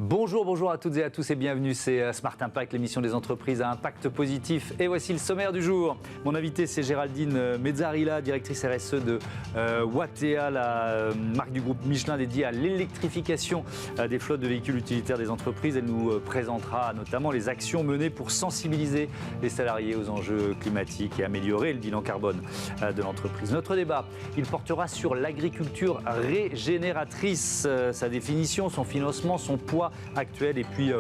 Bonjour à toutes et à tous et bienvenue, c'est Smart Impact, l'émission des entreprises à impact positif. Et voici le sommaire du jour. Mon invité, c'est Géraldine Mezzarilla, directrice RSE de Watèa, la marque du groupe Michelin dédiée à l'électrification des flottes de véhicules utilitaires des entreprises. Elle nous présentera notamment les actions menées pour sensibiliser les salariés aux enjeux climatiques et améliorer le bilan carbone de l'entreprise. Notre débat, il portera sur l'agriculture régénératrice, sa définition, son financement, son poids actuel et puis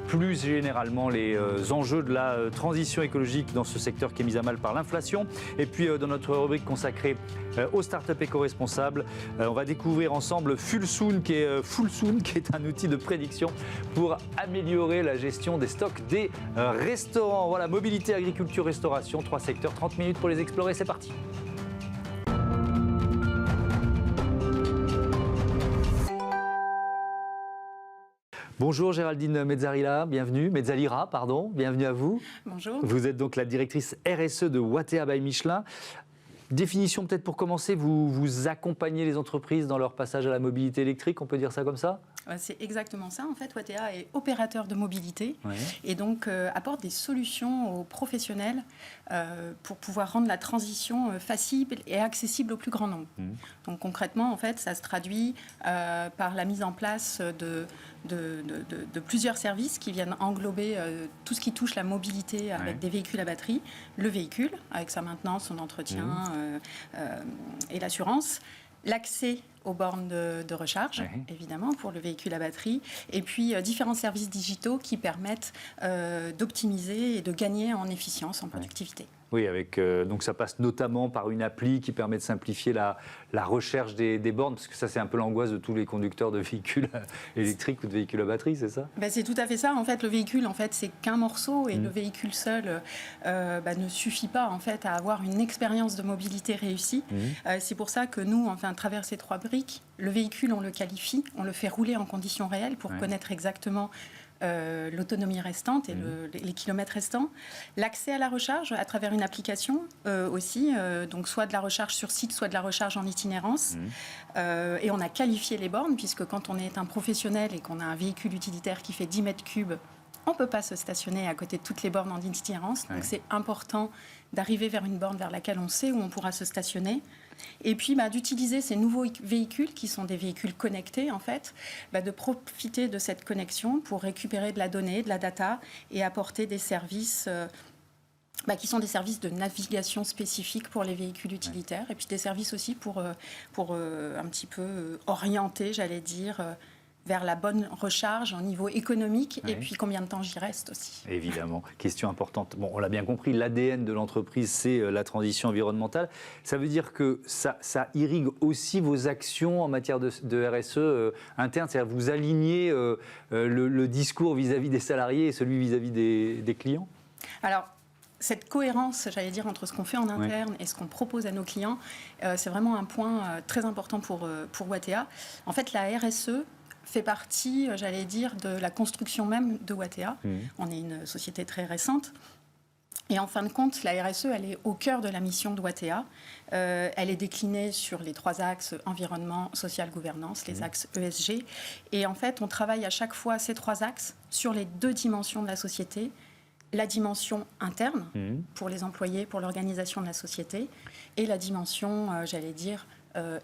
plus généralement les enjeux de la transition écologique dans ce secteur qui est mis à mal par l'inflation. Et puis dans notre rubrique consacrée aux startups éco-responsables, on va découvrir ensemble Fullsoon qui est un outil de prédiction pour améliorer la gestion des stocks des restaurants. Voilà, mobilité, agriculture, restauration, 3 secteurs, 30 minutes pour les explorer, c'est parti. Bonjour Géraldine Mezzarilla, bienvenue. Mezzalira, pardon, bienvenue à vous. Bonjour. Vous êtes donc la directrice RSE de Watèa by Michelin. Définition peut-être pour commencer, vous accompagnez les entreprises dans leur passage à la mobilité électrique, on peut dire ça comme ça ? C'est exactement ça. En fait, Watèa est opérateur de mobilité et donc apporte des solutions aux professionnels pour pouvoir rendre la transition facile et accessible au plus grand nombre. Donc concrètement, en fait, ça se traduit par la mise en place de plusieurs services qui viennent englober tout ce qui touche la mobilité avec des véhicules à batterie, le véhicule avec sa maintenance, son entretien et l'assurance, l'accès aux bornes de recharge, évidemment, pour le véhicule à batterie, et puis différents services digitaux qui permettent d'optimiser et de gagner en efficience, en productivité. Oui, donc ça passe notamment par une appli qui permet de simplifier la recherche des bornes, parce que ça c'est un peu l'angoisse de tous les conducteurs de véhicules électriques ou de véhicules à batterie, c'est ça ? C'est tout à fait ça. En fait, le véhicule, c'est qu'un morceau, et le véhicule seul ne suffit pas en fait à avoir une expérience de mobilité réussie. C'est pour ça que nous, à travers ces 3 briques, le véhicule, on le qualifie, on le fait rouler en conditions réelles pour connaître exactement l'autonomie restante et les kilomètres restants. L'accès à la recharge à travers une application aussi, donc soit de la recharge sur site, soit de la recharge en itinérance. Et on a qualifié les bornes, puisque quand on est un professionnel et qu'on a un véhicule utilitaire qui fait 10 mètres cubes, on ne peut pas se stationner à côté de toutes les bornes en itinérance. Donc c'est important d'arriver vers une borne vers laquelle on sait où on pourra se stationner. Et puis d'utiliser ces nouveaux véhicules qui sont des véhicules connectés en fait, de profiter de cette connexion pour récupérer de la donnée, de la data et apporter des services qui sont des services de navigation spécifiques pour les véhicules utilitaires et puis des services aussi pour un petit peu orienter, j'allais dire, vers la bonne recharge au niveau économique et puis combien de temps j'y reste aussi. Évidemment, question importante. Bon, on l'a bien compris, l'ADN de l'entreprise, c'est la transition environnementale. Ça veut dire que ça irrigue aussi vos actions en matière de RSE interne, c'est-à-dire vous alignez le discours vis-à-vis des salariés et celui vis-à-vis des clients ? Alors, cette cohérence, j'allais dire, entre ce qu'on fait en interne et ce qu'on propose à nos clients, c'est vraiment un point très important pour Watèa. En fait, la RSE fait partie, j'allais dire, de la construction même de Watèa. On est une société très récente. Et en fin de compte, la RSE, elle est au cœur de la mission de Watèa. Elle est déclinée sur les 3 axes environnement, social, gouvernance, les axes ESG. Et en fait, on travaille à chaque fois ces 3 axes sur les 2 dimensions de la société. La dimension interne pour les employés, pour l'organisation de la société, et la dimension, j'allais dire,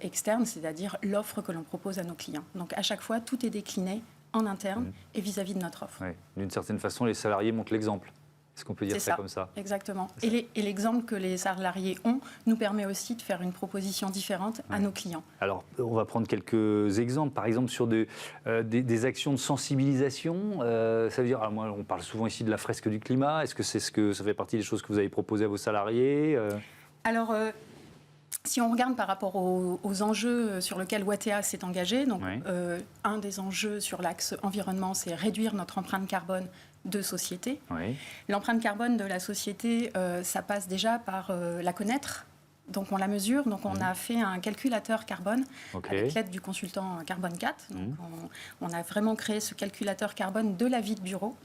externe, c'est-à-dire l'offre que l'on propose à nos clients. Donc à chaque fois, tout est décliné en interne et vis-à-vis de notre offre. D'une certaine façon, les salariés montrent l'exemple. Est-ce qu'on peut dire ça comme ça ? Exactement. Et l'exemple que les salariés ont nous permet aussi de faire une proposition différente à nos clients. Alors, on va prendre quelques exemples. Par exemple, sur des actions de sensibilisation. Ça veut dire, moi, on parle souvent ici de la fresque du climat. Est-ce que ça fait partie des choses que vous avez proposées à vos salariés ? Alors, si on regarde par rapport aux enjeux sur lesquels Watèa s'est engagé, donc un des enjeux sur l'axe environnement, c'est réduire notre empreinte carbone de société. L'empreinte carbone de la société, ça passe déjà par la connaître. Donc on la mesure, donc on a fait un calculateur carbone avec l'aide du consultant Carbone 4. Donc on a vraiment créé ce calculateur carbone de la vie de bureau.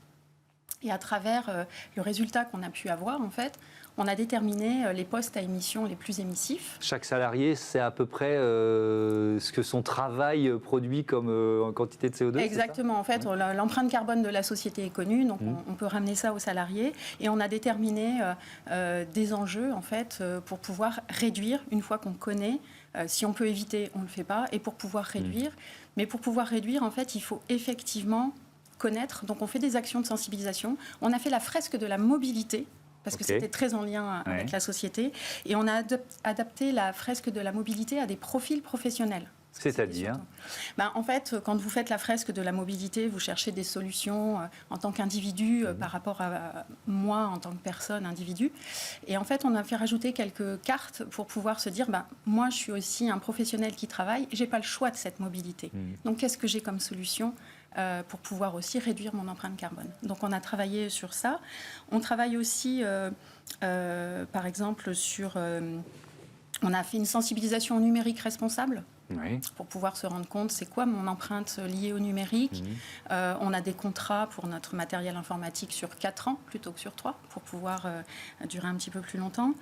Et à travers le résultat qu'on a pu avoir, en fait, on a déterminé les postes à émission les plus émissifs. Chaque salarié, c'est à peu près ce que son travail produit comme en quantité de CO2. Exactement. En fait, l'empreinte carbone de la société est connue, donc on peut ramener ça aux salariés. Et on a déterminé des enjeux, en fait, pour pouvoir réduire, une fois qu'on connaît. Si on peut éviter, on ne le fait pas. Et pour pouvoir réduire, mais pour pouvoir réduire, en fait, il faut effectivement connaître. Donc, on fait des actions de sensibilisation. On a fait la fresque de la mobilité, parce que c'était très en lien avec la société. Et on a adapté la fresque de la mobilité à des profils professionnels. C'est-à-dire en fait, quand vous faites la fresque de la mobilité, vous cherchez des solutions en tant qu'individu par rapport à moi en tant que personne, individu. Et en fait, on a fait rajouter quelques cartes pour pouvoir se dire, moi, je suis aussi un professionnel qui travaille, je n'ai pas le choix de cette mobilité. Donc, qu'est-ce que j'ai comme solution pour pouvoir aussi réduire mon empreinte carbone? Donc, on a travaillé sur ça. On travaille aussi, par exemple, sur... on a fait une sensibilisation numérique responsable. Pour pouvoir se rendre compte, c'est quoi mon empreinte liée au numérique. On a des contrats pour notre matériel informatique sur 4 ans plutôt que sur 3, pour pouvoir durer un petit peu plus longtemps.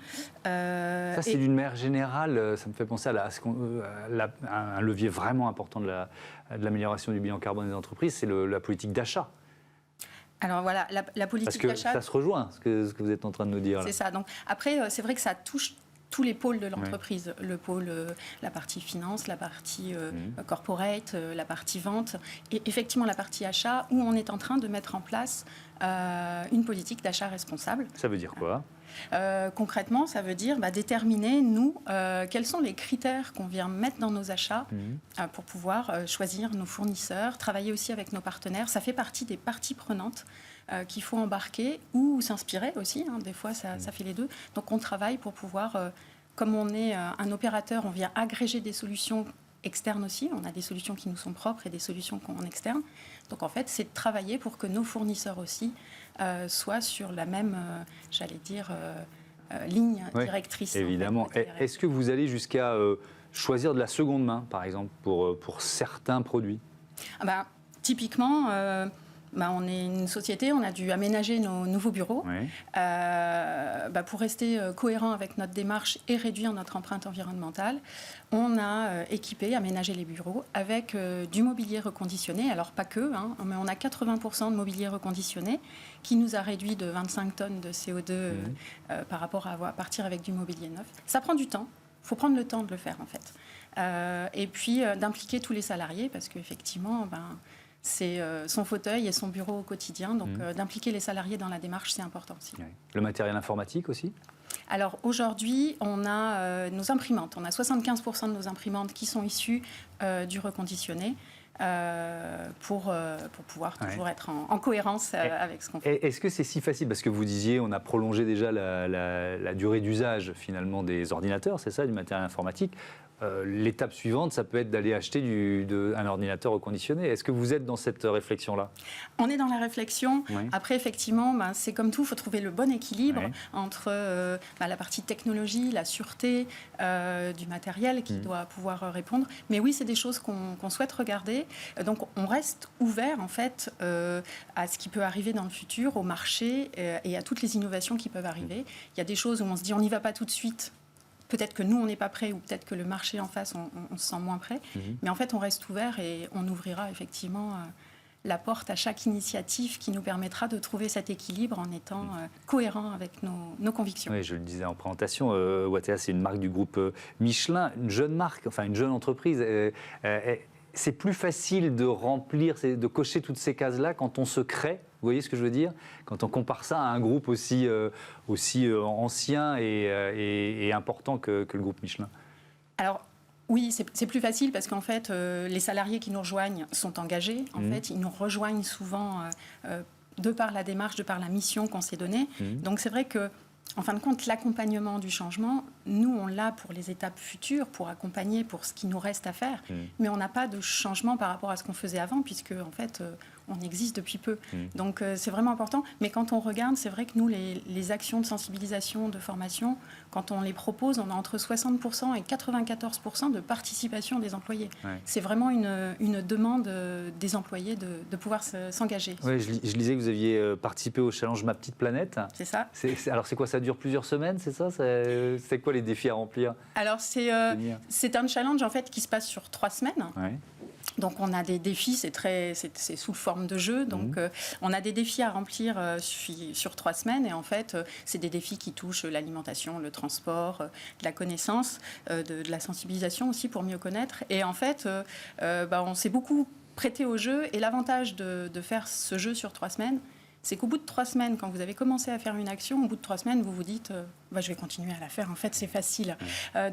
Ça, c'est d'une manière générale, ça me fait penser à un levier vraiment important de l'amélioration du bilan carbone des entreprises, c'est la politique d'achat. Alors voilà, la politique d'achat... Parce que ça se rejoint, ce que vous êtes en train de nous dire. C'est ça. Donc, après, c'est vrai que ça touche tous les pôles de l'entreprise, le pôle, la partie finance, la partie corporate, la partie vente et effectivement la partie achat où on est en train de mettre en place une politique d'achat responsable. Ça veut dire quoi ? Concrètement, ça veut dire déterminer, nous, quels sont les critères qu'on vient mettre dans nos achats pour pouvoir choisir nos fournisseurs, travailler aussi avec nos partenaires. Ça fait partie des parties prenantes qu'il faut embarquer ou s'inspirer aussi. Des fois, ça fait les deux. Donc, on travaille pour pouvoir, comme on est un opérateur, on vient agréger des solutions externes aussi. On a des solutions qui nous sont propres et des solutions en externe. Donc, en fait, c'est de travailler pour que nos fournisseurs aussi soient sur la même, ligne directrice. Évidemment. En fait, est-ce que vous allez jusqu'à choisir de la seconde main, par exemple, pour certains produits ? Typiquement... on est une société, on a dû aménager nos nouveaux bureaux pour rester cohérent avec notre démarche et réduire notre empreinte environnementale. On a équipé, aménagé les bureaux avec du mobilier reconditionné. Alors pas que, mais on a 80% de mobilier reconditionné qui nous a réduit de 25 tonnes de CO2 par rapport à partir avec du mobilier neuf. Ça prend du temps, il faut prendre le temps de le faire en fait. Et puis d'impliquer tous les salariés parce qu'effectivement... c'est son fauteuil et son bureau au quotidien. Donc, d'impliquer les salariés dans la démarche, c'est important aussi. Le matériel informatique aussi ? Alors, aujourd'hui, on a nos imprimantes. On a 75% de nos imprimantes qui sont issues du reconditionné pour pouvoir toujours être en cohérence avec ce qu'on fait. Est-ce que c'est si facile ? Parce que vous disiez, on a prolongé déjà la durée d'usage, finalement, des ordinateurs, c'est ça, du matériel informatique. L'étape suivante, ça peut être d'aller acheter un ordinateur reconditionné. Est-ce que vous êtes dans cette réflexion-là ? On est dans la réflexion. Après, effectivement, c'est comme tout, il faut trouver le bon équilibre entre la partie technologie, la sûreté du matériel qui doit pouvoir répondre. Mais oui, c'est des choses qu'on souhaite regarder. Donc, on reste ouvert, en fait, à ce qui peut arriver dans le futur, au marché et à toutes les innovations qui peuvent arriver. Il y a des choses où on se dit, on n'y va pas tout de suite. Peut-être que nous, on n'est pas prêts ou peut-être que le marché en face, on se sent moins prêt. Mais en fait, on reste ouvert et on ouvrira effectivement la porte à chaque initiative qui nous permettra de trouver cet équilibre en étant cohérent avec nos convictions. Oui, je le disais en présentation, Watèa, c'est une marque du groupe Michelin, une jeune marque, enfin une jeune entreprise. C'est plus facile de remplir, de cocher toutes ces cases-là quand on se crée. Vous voyez ce que je veux dire ? Quand on compare ça à un groupe aussi ancien et important que le groupe Michelin. Alors, oui, c'est plus facile parce qu'en fait, les salariés qui nous rejoignent sont engagés. En fait, ils nous rejoignent souvent de par la démarche, de par la mission qu'on s'est donnée. Donc, c'est vrai que, en fin de compte, l'accompagnement du changement, nous, on l'a pour les étapes futures, pour accompagner, pour ce qui nous reste à faire. Mais on n'a pas de changement par rapport à ce qu'on faisait avant, puisque, en fait, on existe depuis peu. Donc c'est vraiment important. Mais quand on regarde, c'est vrai que nous, les actions de sensibilisation, de formation, quand on les propose, on a entre 60% et 94% de participation des employés. Ouais. C'est vraiment une demande des employés de pouvoir s'engager. Oui, je lisais que vous aviez participé au challenge Ma Petite Planète. C'est ça. Alors c'est quoi, ça dure plusieurs semaines, c'est ça? C'est quoi les défis à remplir? Alors c'est un challenge en fait qui se passe sur 3 semaines. Ouais. Donc on a des défis, c'est sous forme de jeu. Donc on a des défis à remplir sur 3 semaines. Et en fait, c'est des défis qui touchent l'alimentation, le transport, de la connaissance, de la sensibilisation aussi pour mieux connaître. Et en fait, on s'est beaucoup prêté au jeu. Et l'avantage de faire ce jeu sur 3 semaines, c'est qu'au bout de 3 semaines, quand vous avez commencé à faire une action, au bout de 3 semaines, vous vous dites je vais continuer à la faire, en fait c'est facile.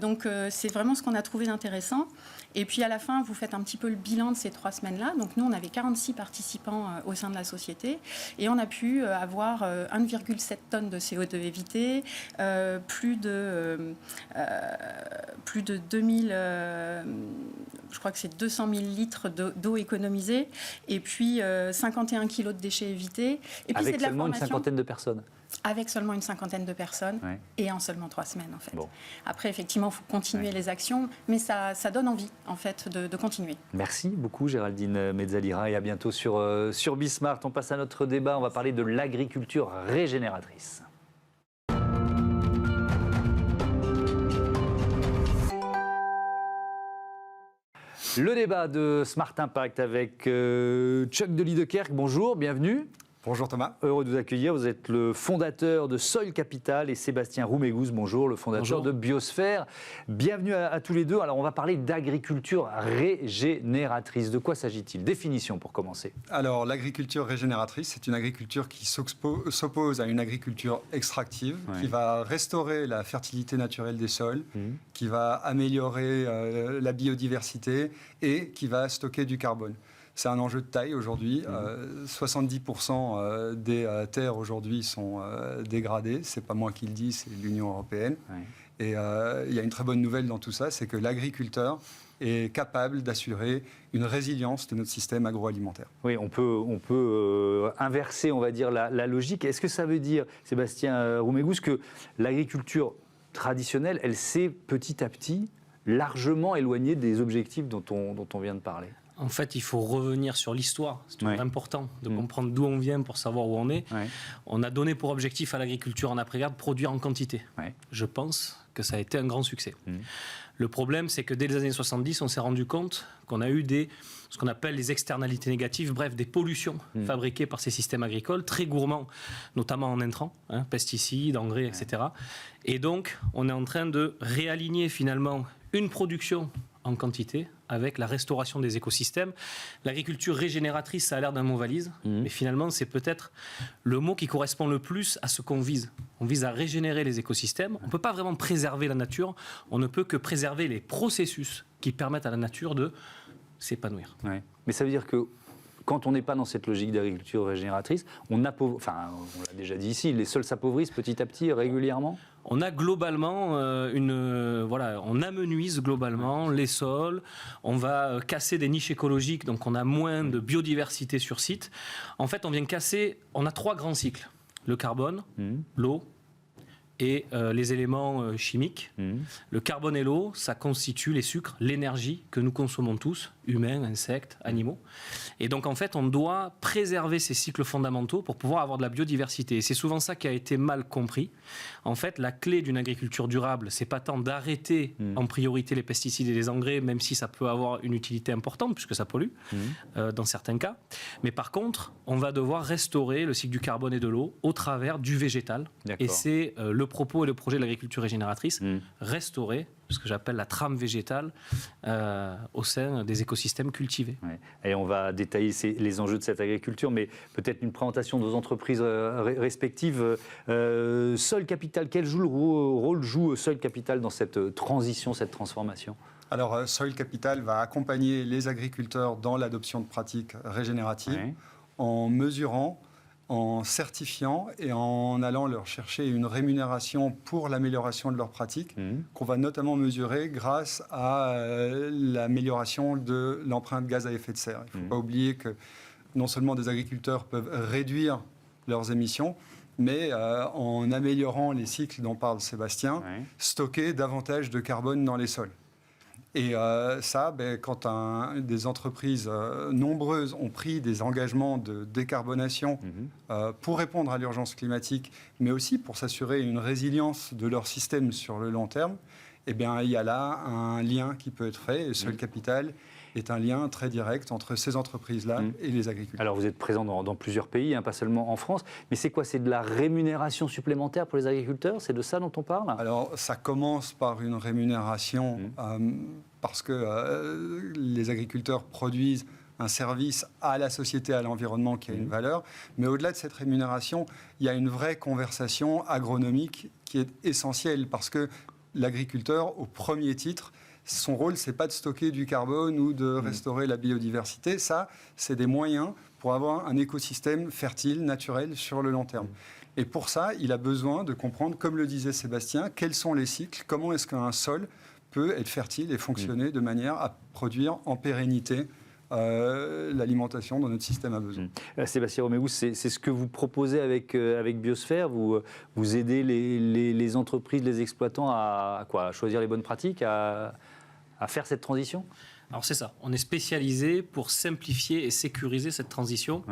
Donc c'est vraiment ce qu'on a trouvé d'intéressant. Et puis à la fin, vous faites un petit peu le bilan de ces 3 semaines-là. Donc nous, on avait 46 participants au sein de la société et on a pu avoir 1,7 tonnes de CO2 évité, plus de 2000, je crois que c'est 200 000 litres d'eau économisée et puis 51 kilos de déchets évités. Et puis, avec seulement une cinquantaine de personnes. Avec seulement une cinquantaine de personnes et en seulement 3 semaines en fait. Bon. Après, effectivement, il faut continuer les actions, mais ça donne envie en fait de continuer. Merci beaucoup Géraldine Mezzalira et à bientôt sur Bismart. On passe à notre débat, on va parler de l'agriculture régénératrice. Le débat de Smart Impact avec Chuck de Liedekerk. Bonjour, bienvenue. Bonjour Thomas. Heureux de vous accueillir. Vous êtes le fondateur de Soil Capital et Sébastien Roumégous, bonjour, le fondateur de Biosphère. Bienvenue à tous les deux. Alors on va parler d'agriculture régénératrice. De quoi s'agit-il? Définition pour commencer. Alors l'agriculture régénératrice, c'est une agriculture qui s'oppose à une agriculture extractive, qui va restaurer la fertilité naturelle des sols, qui va améliorer la biodiversité et qui va stocker du carbone. C'est un enjeu de taille aujourd'hui. 70% des terres aujourd'hui sont dégradées. Ce n'est pas moi qui le dis, c'est l'Union européenne. Et il y a une très bonne nouvelle dans tout ça, c'est que l'agriculteur est capable d'assurer une résilience de notre système agroalimentaire. Oui, on peut inverser, on va dire, la logique. Est-ce que ça veut dire, Sébastien Roumégous, que l'agriculture traditionnelle, elle s'est petit à petit largement éloignée des objectifs dont on vient de parler? En fait, il faut revenir sur l'histoire. C'est toujours important de comprendre d'où on vient pour savoir où on est. On a donné pour objectif à l'agriculture en après-guerre de produire en quantité. Je pense que ça a été un grand succès. Le problème, c'est que dès les années 70, on s'est rendu compte qu'on a eu ce qu'on appelle les externalités négatives, bref, des pollutions fabriquées par ces systèmes agricoles, très gourmands, notamment en intrants, pesticides, engrais, etc. Et donc, on est en train de réaligner finalement une production en quantité avec la restauration des écosystèmes. L'agriculture régénératrice, ça a l'air d'un mot valise, mais finalement, c'est peut-être le mot qui correspond le plus à ce qu'on vise. On vise à régénérer les écosystèmes. On ne peut pas vraiment préserver la nature, on ne peut que préserver les processus qui permettent à la nature de s'épanouir. Mais ça veut dire que quand on n'est pas dans cette logique d'agriculture régénératrice, on l'a déjà dit ici, les sols s'appauvrissent petit à petit, régulièrement. On a globalement on amenuise globalement les sols, on va casser des niches écologiques, donc on a moins de biodiversité sur site. En fait, on a 3 grands cycles, le carbone, l'eau et les éléments chimiques. Le carbone et l'eau, ça constitue les sucres, l'énergie que nous consommons tous, humains, insectes, animaux. Et donc en fait, on doit préserver ces cycles fondamentaux pour pouvoir avoir de la biodiversité. Et c'est souvent ça qui a été mal compris. En fait, la clé d'une agriculture durable, c'est pas tant d'arrêter en priorité les pesticides et les engrais, même si ça peut avoir une utilité importante, puisque ça pollue, dans certains cas. Mais par contre, on va devoir restaurer le cycle du carbone et de l'eau au travers du végétal. Et c'est le propos et le projet de l'agriculture régénératrice, restaurer ce que j'appelle la trame végétale au sein des écosystèmes cultivés. Et on va détailler les enjeux de cette agriculture, mais peut-être une présentation de vos entreprises respectives. Soil Capital, quel rôle joue Soil Capital dans cette transition, cette transformation ? Alors, Soil Capital va accompagner les agriculteurs dans l'adoption de pratiques régénératives en mesurant, en certifiant et en allant leur chercher une rémunération pour l'amélioration de leurs pratiques, qu'on va notamment mesurer grâce à l'amélioration de l'empreinte gaz à effet de serre. Il ne faut pas oublier que non seulement des agriculteurs peuvent réduire leurs émissions, mais en améliorant les cycles dont parle Sébastien, stocker davantage de carbone dans les sols. Et ça, quand des entreprises nombreuses ont pris des engagements de décarbonation pour répondre à l'urgence climatique, mais aussi pour s'assurer une résilience de leur système sur le long terme, eh bien, il y a là un lien qui peut être fait. Et Sol Capital est un lien très direct entre ces entreprises-là et les agriculteurs. Alors, vous êtes présent dans plusieurs pays, pas seulement en France. Mais c'est quoi? C'est de la rémunération supplémentaire pour les agriculteurs? C'est de ça dont on parle? Alors, ça commence par une rémunération parce que les agriculteurs produisent un service à la société, à l'environnement qui a une valeur. Mais au-delà de cette rémunération, il y a une vraie conversation agronomique qui est essentielle parce que l'agriculteur, au premier titre, son rôle, ce n'est pas de stocker du carbone ou de restaurer la biodiversité. Ça, c'est des moyens pour avoir un écosystème fertile, naturel, sur le long terme. Et pour ça, il a besoin de comprendre, comme le disait Sébastien, quels sont les cycles, comment est-ce qu'un sol peut être fertile et fonctionner de manière à produire en pérennité l'alimentation dont notre système a besoin. Sébastien Roméo, c'est ce que vous proposez avec Biosphère. Vous aidez les entreprises, les exploitants à choisir les bonnes pratiques, à faire cette transition? Alors c'est ça, on est spécialisé pour simplifier et sécuriser cette transition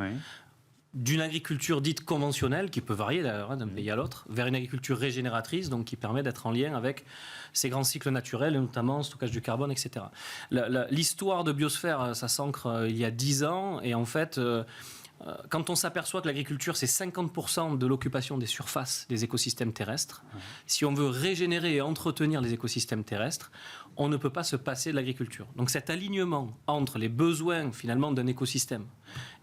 d'une agriculture dite conventionnelle, qui peut varier d'ailleurs d'un pays à l'autre, vers une agriculture régénératrice, donc qui permet d'être en lien avec ces grands cycles naturels, et notamment stockage du carbone, etc. L'histoire de Biosphère, ça s'ancre il y a 10 ans, et en fait, quand on s'aperçoit que l'agriculture, c'est 50% de l'occupation des surfaces des écosystèmes terrestres, si on veut régénérer et entretenir les écosystèmes terrestres, on ne peut pas se passer de l'agriculture. Donc cet alignement entre les besoins finalement d'un écosystème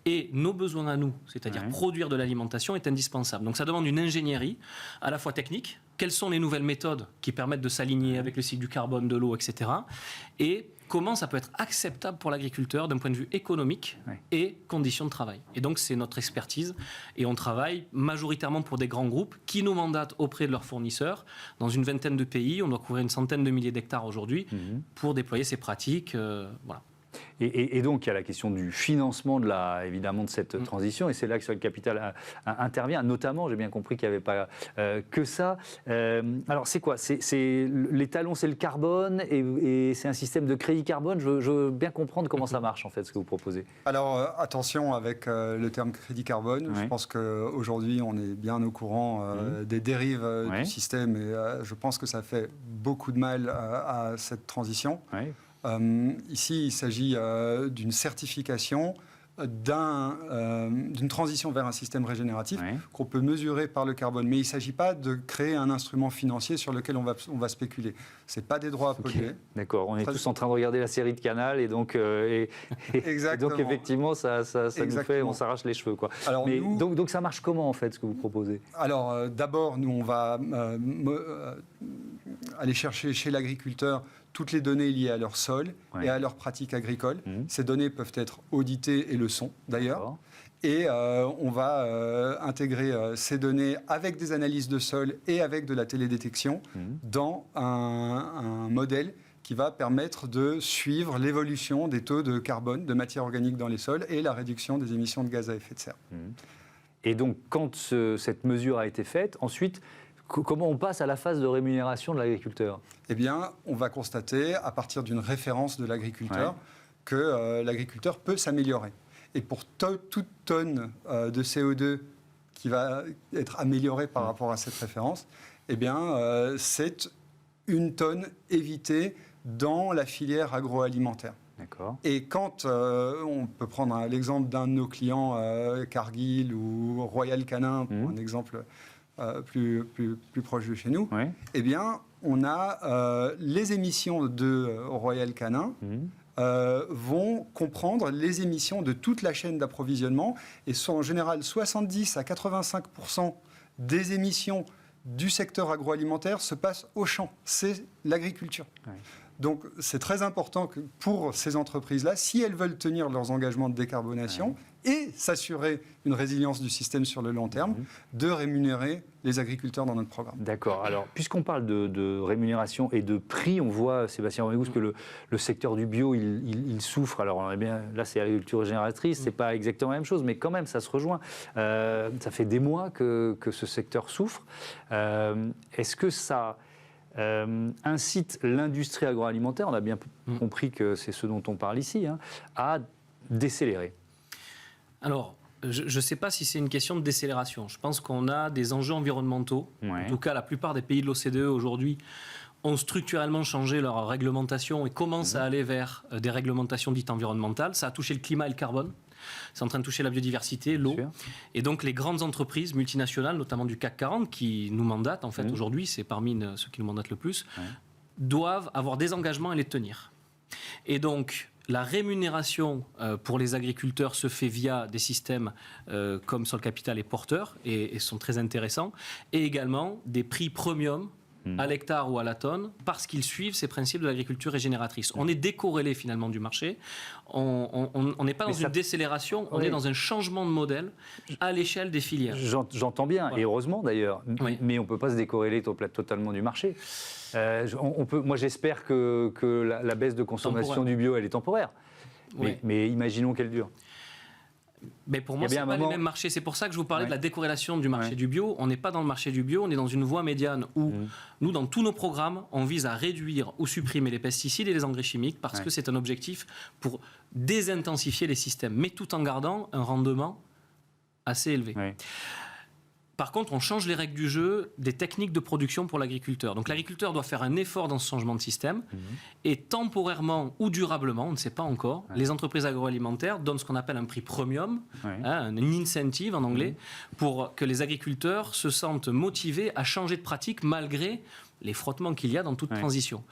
et nos besoins à nous, c'est-à-dire produire de l'alimentation, est indispensable. Donc ça demande une ingénierie à la fois technique, quelles sont les nouvelles méthodes qui permettent de s'aligner avec le cycle du carbone, de l'eau, etc. Et comment ça peut être acceptable pour l'agriculteur d'un point de vue économique et conditions de travail. Et donc c'est notre expertise, et on travaille majoritairement pour des grands groupes qui nous mandatent auprès de leurs fournisseurs dans une vingtaine de pays. On doit couvrir une centaine de milliers d'hectares aujourd'hui pour déployer ces pratiques. Voilà. Et donc, il y a la question du financement évidemment de cette transition, et c'est là que Sol Capital intervient. Notamment, j'ai bien compris qu'il n'y avait pas que ça. Alors, c'est quoi? Les talons, c'est le carbone, et c'est un système de crédit carbone. Je veux bien comprendre comment ça marche, en fait, ce que vous proposez. Alors, attention avec le terme crédit carbone. Je pense qu'aujourd'hui, on est bien au courant des dérives du système, et je pense que ça fait beaucoup de mal à cette transition. Ici, il s'agit d'une certification d'une transition vers un système régénératif qu'on peut mesurer par le carbone. Mais il ne s'agit pas de créer un instrument financier sur lequel on va spéculer. Ce n'est pas des droits à polluer. D'accord, on est tous en train de regarder la série de Canal, et donc, et donc effectivement, ça nous fait, on s'arrache les cheveux, quoi. Alors, mais donc ça marche comment, en fait, ce que vous proposez? Alors d'abord, nous, on va aller chercher chez l'agriculteur toutes les données liées à leur sol et à leurs pratiques agricoles. Ces données peuvent être auditées, et le sont d'ailleurs. Et on va intégrer ces données avec des analyses de sol et avec de la télédétection dans un modèle qui va permettre de suivre l'évolution des taux de carbone, de matière organique dans les sols, et la réduction des émissions de gaz à effet de serre. Et donc, quand cette mesure a été faite, ensuite, comment on passe à la phase de rémunération de l'agriculteur? Eh bien, on va constater, à partir d'une référence de l'agriculteur, que l'agriculteur peut s'améliorer. Et pour toute tonne de CO2 qui va être améliorée par rapport à cette référence, eh bien, c'est une tonne évitée dans la filière agroalimentaire. D'accord. Et quand on peut prendre l'exemple d'un de nos clients, Cargill ou Royal Canin, pour un exemple plus proche de chez nous, eh bien, on a les émissions de Royal Canin vont comprendre les émissions de toute la chaîne d'approvisionnement, et sont en général 70 à 85% des émissions du secteur agroalimentaire se passent au champ. C'est l'agriculture. Donc, c'est très important que pour ces entreprises-là, si elles veulent tenir leurs engagements de décarbonation et s'assurer une résilience du système sur le long terme, de rémunérer les agriculteurs dans notre programme. D'accord. Alors, puisqu'on parle de rémunération et de prix, on voit, Sébastien Romégous, que le secteur du bio, il souffre. Alors, là, c'est l'agriculture régénératrice, c'est pas exactement la même chose, mais quand même, ça se rejoint. Ça fait des mois que ce secteur souffre. Est-ce que ça incite l'industrie agroalimentaire, on a bien compris que c'est ce dont on parle ici, à décélérer? Alors, je ne sais pas si c'est une question de décélération. Je pense qu'on a des enjeux environnementaux. En tout cas, la plupart des pays de l'OCDE aujourd'hui ont structurellement changé leur réglementation et commencent à aller vers des réglementations dites environnementales. Ça a touché le climat et le carbone. C'est en train de toucher la biodiversité, l'eau. Et donc, les grandes entreprises multinationales, notamment du CAC 40, qui nous mandatent, en fait, aujourd'hui, c'est parmi ceux qui nous mandatent le plus, doivent avoir des engagements et les tenir. Et donc, la rémunération pour les agriculteurs se fait via des systèmes comme Sol Capital et Porteur, et sont très intéressants, et également des prix premium à l'hectare ou à la tonne, parce qu'ils suivent ces principes de l'agriculture régénératrice. On est décorrélé finalement du marché, on n'est pas dans une décélération, on est dans un changement de modèle à l'échelle des filières. J'entends bien, et heureusement d'ailleurs, mais on ne peut pas se décorréler totalement du marché. Moi j'espère que la baisse de consommation du bio, elle est temporaire, mais imaginons qu'elle dure. Mais pour moi, ce n'est pas les mêmes marchés. C'est pour ça que je vous parlais de la décorrélation du marché du bio. On n'est pas dans le marché du bio, on est dans une voie médiane où nous, dans tous nos programmes, on vise à réduire ou supprimer les pesticides et les engrais chimiques parce que c'est un objectif pour désintensifier les systèmes, mais tout en gardant un rendement assez élevé. Par contre, on change les règles du jeu des techniques de production pour l'agriculteur. Donc l'agriculteur doit faire un effort dans ce changement de système et temporairement ou durablement, on ne sait pas encore, les entreprises agroalimentaires donnent ce qu'on appelle un prix premium, un incentive en anglais, pour que les agriculteurs se sentent motivés à changer de pratique malgré les frottements qu'il y a dans toute transition.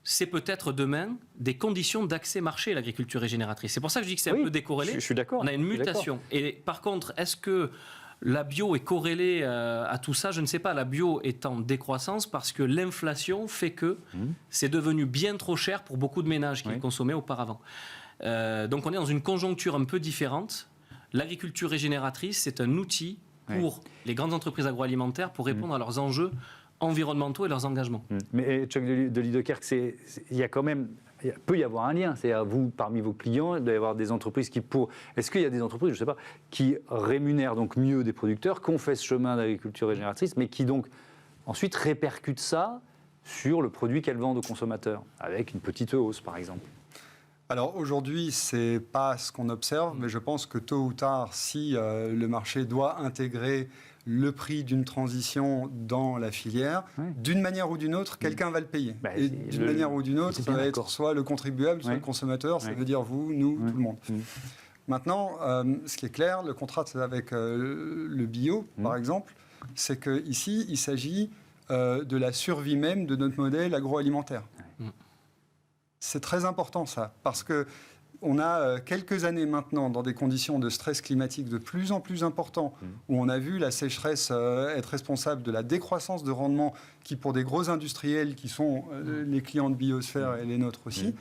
C'est peut-être demain des conditions d'accès marché à l'agriculture régénératrice. C'est pour ça que je dis que c'est un peu décorrélé. Je suis d'accord. On a une mutation. Et par contre, est-ce que la bio est corrélée à tout ça? Je ne sais pas. La bio est en décroissance parce que l'inflation fait que c'est devenu bien trop cher pour beaucoup de ménages qui le consommaient auparavant. Donc on est dans une conjoncture un peu différente. L'agriculture régénératrice, c'est un outil pour les grandes entreprises agroalimentaires pour répondre à leurs enjeux environnementaux et leurs engagements. Mais Chuck de Liedekerk, il peut y avoir un lien. C'est-à-dire, vous, parmi vos clients, il doit y avoir des entreprises Est-ce qu'il y a des entreprises, je ne sais pas, qui rémunèrent donc mieux des producteurs, qui ont fait ce chemin d'agriculture régénératrice, mais qui donc ensuite répercutent ça sur le produit qu'elles vendent aux consommateurs, avec une petite hausse, par exemple? Alors aujourd'hui, ce n'est pas ce qu'on observe, mais je pense que tôt ou tard, si le marché doit intégrer le prix d'une transition dans la filière, d'une manière ou d'une autre, quelqu'un va le payer. Et d'une manière ou d'une autre, ça va être soit le contribuable, soit le consommateur, ça veut dire vous, nous, tout le monde. Maintenant, ce qui est clair, le contrat avec le bio, par exemple, c'est qu'ici, il s'agit de la survie même de notre modèle agroalimentaire. C'est très important ça, parce que on a quelques années maintenant dans des conditions de stress climatique de plus en plus importants, où on a vu la sécheresse être responsable de la décroissance de rendement qui, pour des gros industriels qui sont les clients de Biosphère et les nôtres aussi,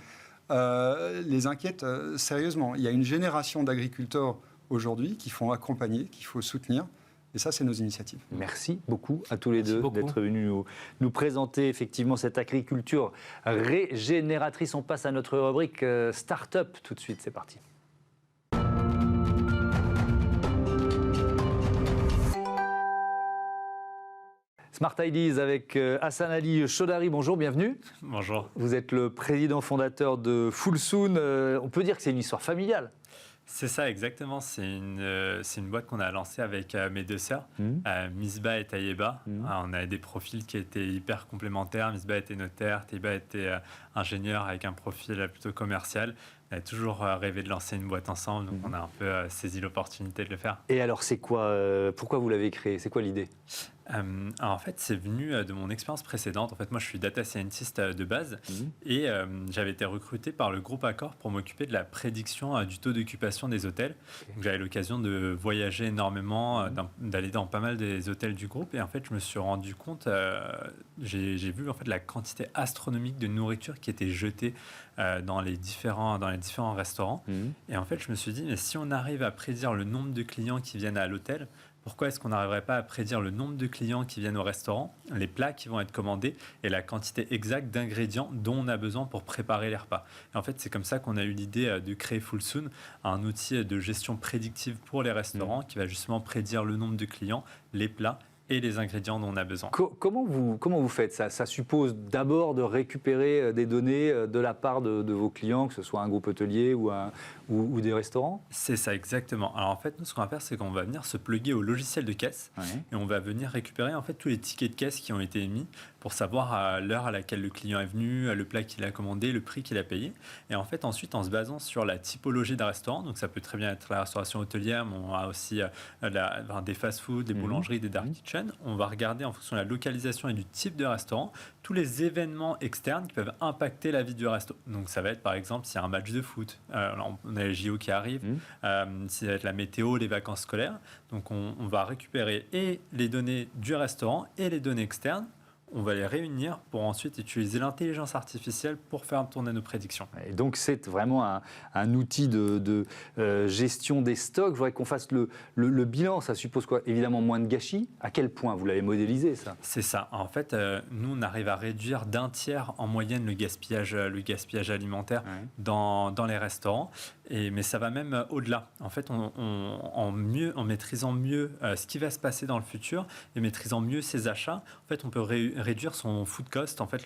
les inquiète sérieusement. Il y a une génération d'agriculteurs aujourd'hui qu'il faut accompagner, qu'il faut soutenir. Et ça, c'est nos initiatives. Merci beaucoup à tous les deux d'être venus nous présenter effectivement cette agriculture régénératrice. On passe à notre rubrique Start-up tout de suite. C'est parti. Smart Ideas avec Hassan Ali Chaudhary. Bonjour, bienvenue. Bonjour. Vous êtes le président fondateur de Fullsoon. On peut dire que c'est une histoire familiale. C'est ça, exactement. C'est une boîte qu'on a lancée avec mes deux sœurs, Misbah et Taïeba. On a des profils qui étaient hyper complémentaires. Misbah était notaire, Taïeba était ingénieur avec un profil plutôt commercial. On a toujours rêvé de lancer une boîte ensemble, donc on a un peu saisi l'opportunité de le faire. Et alors, c'est quoi pourquoi vous l'avez créé? C'est quoi l'idée? Alors en fait, c'est venu de mon expérience précédente. En fait, moi, je suis data scientist de base et j'avais été recruté par le groupe Accor pour m'occuper de la prédiction du taux d'occupation des hôtels. Donc, j'avais l'occasion de voyager énormément, d'aller dans pas mal des hôtels du groupe et en fait, je me suis rendu compte, j'ai vu en fait la quantité astronomique de nourriture qui était jetée dans les différents restaurants. Et en fait, je me suis dit, mais si on arrive à prédire le nombre de clients qui viennent à l'hôtel, pourquoi est-ce qu'on n'arriverait pas à prédire le nombre de clients qui viennent au restaurant, les plats qui vont être commandés et la quantité exacte d'ingrédients dont on a besoin pour préparer les repas. Et en fait, c'est comme ça qu'on a eu l'idée de créer Fullsoon, un outil de gestion prédictive pour les restaurants qui va justement prédire le nombre de clients, les plats et les ingrédients dont on a besoin. Comment vous faites ça? Ça suppose d'abord de récupérer des données de la part de vos clients, que ce soit un groupe hôtelier ou des restaurants? C'est ça, exactement. Alors en fait, nous, ce qu'on va faire, c'est qu'on va venir se plugger au logiciel de caisse et on va venir récupérer en fait tous les tickets de caisse qui ont été émis pour savoir à l'heure à laquelle le client est venu, le plat qu'il a commandé, le prix qu'il a payé. Et en fait, ensuite, en se basant sur la typologie d'un restaurant, donc ça peut très bien être la restauration hôtelière, mais on a aussi des fast-food, des boulangeries, des dark kitchen. On va regarder en fonction de la localisation et du type de restaurant tous les événements externes qui peuvent impacter la vie du resto. Donc ça va être par exemple s'il y a un match de foot, on a les JO qui arrivent, ça va être la météo, les vacances scolaires. Donc on va récupérer et les données du restaurant et les données externes. On va les réunir pour ensuite utiliser l'intelligence artificielle pour faire tourner nos prédictions. Et donc c'est vraiment un outil de gestion des stocks. Je voudrais qu'on fasse le bilan. Ça suppose quoi? Évidemment moins de gâchis. À quel point vous l'avez modélisé ça? C'est ça. En fait, nous on arrive à réduire d'1/3 en moyenne le gaspillage alimentaire dans les restaurants. Mais ça va même au-delà. En fait, en maîtrisant mieux ce qui va se passer dans le futur et maîtrisant mieux ses achats, en fait, on peut réduire son food cost, en fait,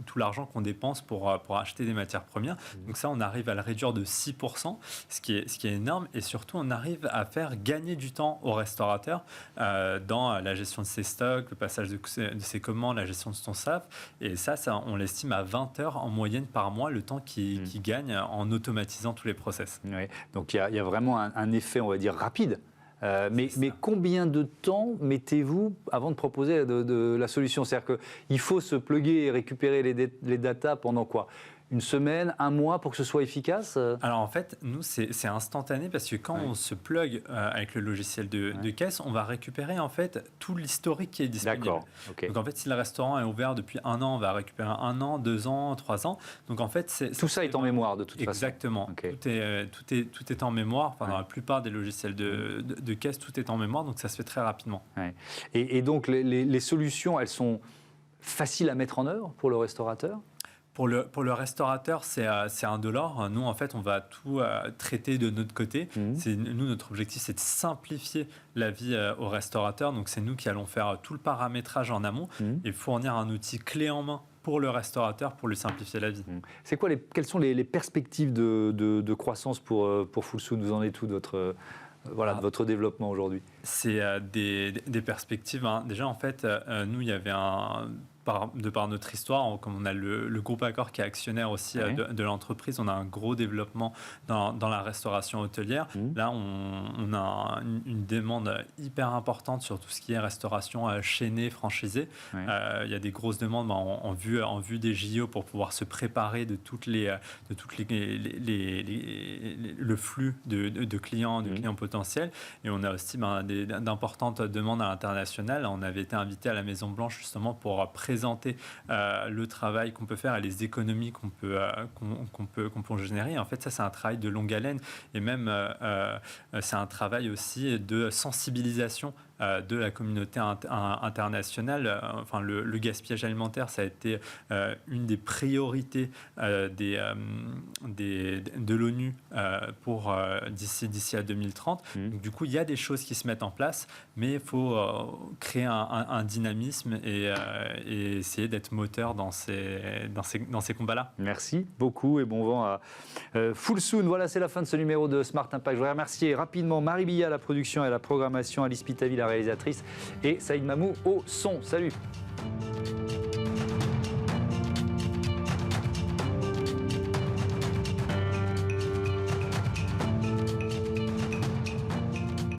tout l'argent qu'on dépense pour acheter des matières premières. Donc ça, on arrive à le réduire de 6%, ce qui est énorme. Et surtout, on arrive à faire gagner du temps aux restaurateurs dans la gestion de ses stocks, le passage de ses commandes, la gestion de son staff. Et ça on l'estime à 20 heures en moyenne par mois, le temps qu'il gagne en automatisant tous les process. Oui. Donc il y a vraiment un effet, on va dire, rapide. Mais combien de temps mettez-vous avant de proposer de la solution? C'est-à-dire qu'il faut se plugger et récupérer les datas pendant quoi? Une semaine, un mois pour que ce soit efficace? Alors en fait, nous, c'est instantané parce que quand on se plug avec le logiciel de caisse, on va récupérer en fait tout l'historique qui est disponible. D'accord. Okay. Donc en fait, si le restaurant est ouvert depuis 1 an, on va récupérer 1 an, 2 ans, 3 ans. Donc en fait, tout ça est en mémoire de toute façon. Exactement. Okay. Tout est en mémoire. Enfin, dans la plupart des logiciels de caisse, tout est en mémoire. Donc ça se fait très rapidement. Ouais. Et donc les solutions, elles sont faciles à mettre en œuvre pour le restaurateur? Pour le restaurateur, c'est indolore. Nous, en fait, on va tout traiter de notre côté. Nous, notre objectif, c'est de simplifier la vie aux restaurateurs. Donc, c'est nous qui allons faire tout le paramétrage en amont et fournir un outil clé en main pour le restaurateur pour lui simplifier la vie. C'est quoi quelles sont les perspectives de croissance pour Fullsoon? Vous en êtes tout de votre développement aujourd'hui? C'est des perspectives. Déjà, en fait, nous, il y avait de par notre histoire, comme on a le groupe Accor qui est actionnaire aussi de l'entreprise, on a un gros développement dans la restauration hôtelière. Là, on a une demande hyper importante sur tout ce qui est restauration chaînée, franchisée. Il y a des grosses demandes en vue des JO pour pouvoir se préparer de le flux de clients potentiels. Et on a aussi d'importantes demandes à l'international. On avait été invité à la Maison Blanche justement pour présenter le travail qu'on peut faire et les économies qu'on peut générer. Et en fait, ça, c'est un travail de longue haleine et même c'est un travail aussi de sensibilisation de la communauté internationale. Enfin, le gaspillage alimentaire, ça a été une des priorités de l'ONU pour d'ici à 2030. Donc, du coup, il y a des choses qui se mettent en place, mais il faut créer un dynamisme et essayer d'être moteur dans ces combats-là. Merci beaucoup et bon vent à Fullsoon. Voilà, c'est la fin de ce numéro de Smart Impact. Je voudrais remercier rapidement Marie Billat à la production et à la programmation, Alice Pitavi, la réalisatrice, et Saïd Mamou au son. Salut.